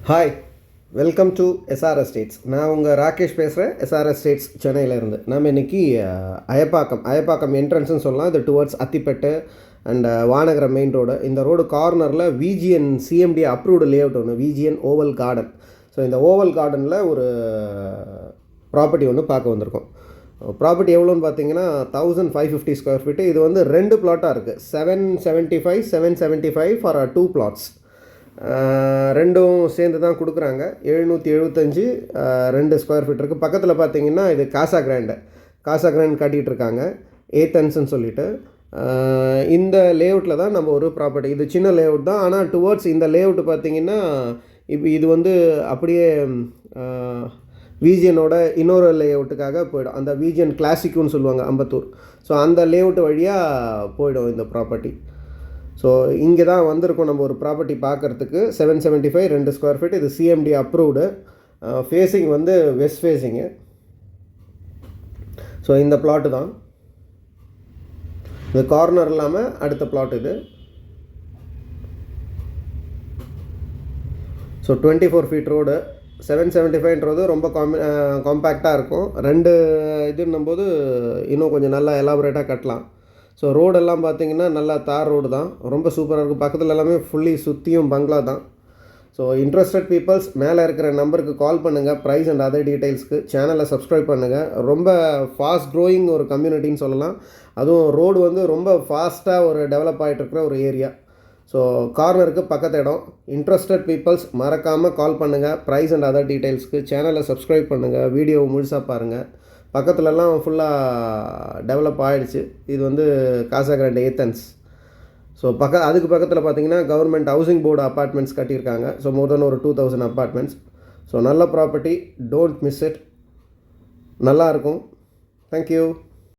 Hi, welcome to SR estates. நான் உங்கள் ராகேஷ் பேசுகிறேன், எஸ்ஆர் எஸ்டேட்ஸ் சென்னையிலேருந்து. நம்ம இன்றைக்கி அயப்பாக்கம் என்ட்ரன்ஸ்னு சொல்லலாம். இது towards Athipet and Vanagaram main road. இந்த ரோடு கார்னரில் விஜிஎன் சிஎம்டி அப்ரூவ்டு லேஅவுட் ஒன்று, விஜிஎன் ஓவல் கார்டன். ஸோ இந்த ஓவல் கார்டனில் ஒரு ப்ராப்பர்ட்டி ஒன்று பார்க்க வந்திருக்கோம். ப்ராப்பர்ட்டி எவ்வளோன்னு பார்த்தீங்கன்னா 1550 ஸ்கொயர் ஃபீட்டு. இது வந்து 2 பிளாட்டாக இருக்குது. 775 ஃபார் 2 plots. ரெண்டும் சேர்ந்து தான் கொடுக்குறாங்க. 775 2 ஸ்கொயர் ஃபீட் இருக்குது. பக்கத்தில் பார்த்தீங்கன்னா இது காசா கிராண்ட் காட்டிகிட்டு இருக்காங்க, ஏத்தன்ஸ்ன்னு சொல்லிட்டு. இந்த லேஅவுட்டில் தான் நம்ம ஒரு ப்ராப்பர்ட்டி, இது சின்ன லேஅவுட் தான். ஆனால் டுவர்ட்ஸ் இந்த லேஅவுட் பார்த்தீங்கன்னா இப்போ இது வந்து அப்படியே விஜிஎனோட இன்னொரு லேஅவுட்டுக்காக போயிடும். அந்த விஜிஎன் கிளாசிக்குன்னு சொல்லுவாங்க அம்பத்தூர். ஸோ அந்த லேஅவுட் வழியாக போயிடும் இந்த ப்ராப்பர்ட்டி. ஸோ இங்கே தான் வந்திருக்கோம் நம்ம ஒரு ப்ராப்பர்ட்டி பார்க்குறதுக்கு. 775 2 ஸ்கொயர் ஃபீட். இது சிஎம்டி அப்ரூவ்டு. ஃபேஸிங் வந்து வெஸ்ட் ஃபேஸிங்கு. ஸோ இந்த பிளாட்டு தான், இது கார்னர் இல்லாமல் அடுத்த பிளாட் இது. So 24 feet road. 775ன்றது ரொம்ப காம்பேக்டாக இருக்கும். 2 இதுன்னும்போது இன்னும் கொஞ்சம் நல்லா எலாபரேட்டாக கட்டலாம். ஸோ ரோடெல்லாம் பார்த்திங்கன்னா நல்லா தார் ரோடு தான், ரொம்ப சூப்பராக இருக்கும். பக்கத்தில் எல்லாமே ஃபுல்லி சுற்றியும் பங்களா தான். ஸோ இன்ட்ரெஸ்டட் பீப்புள்ஸ் மேலே இருக்கிற நம்பருக்கு கால் பண்ணுங்கள். ப்ரைஸ் அண்ட் அதர் டீட்டெயில்ஸ்க்கு சேனலை சப்ஸ்கிரைப் பண்ணுங்கள். ரொம்ப ஃபாஸ்ட் க்ரோயிங் ஒரு கம்யூனிட்டின்னு சொல்லலாம். அதுவும் ரோடு வந்து ரொம்ப ஃபாஸ்ட்டாக ஒரு டெவலப் ஆகிட்டு இருக்கிற ஒரு ஏரியா. ஸோ கார்னருக்கு பக்கத்து இடம். இன்ட்ரெஸ்டட் பீப்புள்ஸ் மறக்காமல் கால் பண்ணுங்கள். ப்ரைஸ் அண்ட் அதர் டீட்டெயில்ஸ்க்கு சேனலை சப்ஸ்கிரைப் பண்ணுங்கள். வீடியோவை முழுசாக பாருங்கள். பக்கத்துலலாம் ஃபுல்லாக டெவலப் ஆகிடுச்சு. இது வந்து காசா கிராண்ட் ஏத்தன்ஸ். ஸோ அதுக்கு பக்கத்தில் பார்த்திங்கன்னா கவர்மெண்ட் ஹவுசிங் போர்டு அப்பார்ட்மெண்ட்ஸ் கட்டியிருக்காங்க. ஸோ மோர் தென் ஒரு 2000 அப்பார்ட்மெண்ட்ஸ். ஸோ நல்ல ப்ராப்பர்ட்டி, டோன்ட் மிஸ் இட். நல்லாயிருக்கும். தேங்க்யூ.